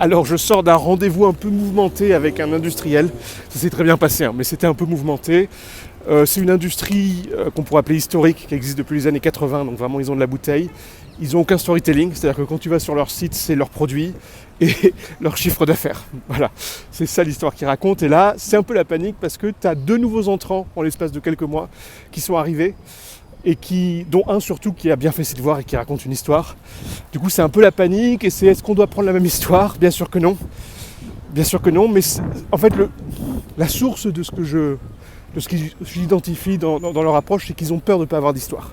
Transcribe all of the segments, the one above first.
Alors je sors d'un rendez-vous un peu mouvementé avec un industriel, ça s'est très bien passé, mais c'était un peu mouvementé. C'est une industrie qu'on pourrait appeler historique, qui existe depuis les années 80, donc vraiment ils ont de la bouteille. Ils n'ont aucun storytelling, c'est-à-dire que quand tu vas sur leur site, c'est leurs produits et leur chiffre d'affaires. Voilà, c'est ça l'histoire qu'ils racontent. Et là, c'est un peu la panique parce que tu as 2 nouveaux entrants en l'espace de quelques mois qui sont arrivés et dont un surtout qui a bien fait ses devoirs et qui raconte une histoire. Du coup, c'est un peu la panique et c'est est-ce qu'on doit prendre la même histoire ? Bien sûr que non. Bien sûr que non, mais en fait, la source de ce que j'identifie dans leur approche, c'est qu'ils ont peur de ne pas avoir d'histoire.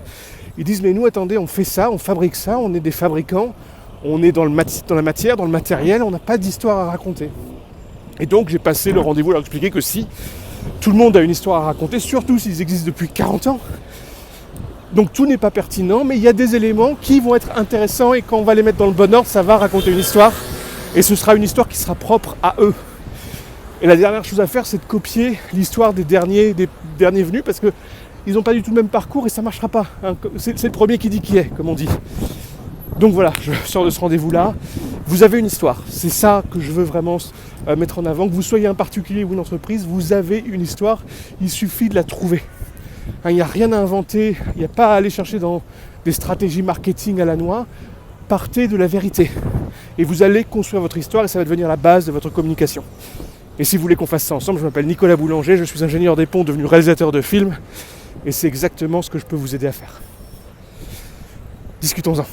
Ils disent, mais nous, attendez, on fait ça, on fabrique ça, on est des fabricants, on est dans la matière, dans le matériel, on n'a pas d'histoire à raconter. Et donc, j'ai passé le rendez-vous à leur expliquer que si tout le monde a une histoire à raconter, surtout s'ils existent depuis 40 ans, donc tout n'est pas pertinent, mais il y a des éléments qui vont être intéressants et quand on va les mettre dans le bon ordre, ça va raconter une histoire. Et ce sera une histoire qui sera propre à eux. Et la dernière chose à faire, c'est de copier l'histoire des derniers venus, parce qu'ils n'ont pas du tout le même parcours et ça ne marchera pas. C'est le premier qui dit qui est, comme on dit. Donc voilà, je sors de ce rendez-vous-là. Vous avez une histoire. C'est ça que je veux vraiment mettre en avant. Que vous soyez un particulier ou une entreprise, vous avez une histoire. Il suffit de la trouver. Il n'y a rien à inventer. Il n'y a pas à aller chercher dans des stratégies marketing à la noix. Partez de la vérité. Et vous allez construire votre histoire et ça va devenir la base de votre communication. Et si vous voulez qu'on fasse ça ensemble, je m'appelle Nicolas Boulanger, je suis ingénieur des ponts devenu réalisateur de films. Et c'est exactement ce que je peux vous aider à faire. Discutons-en.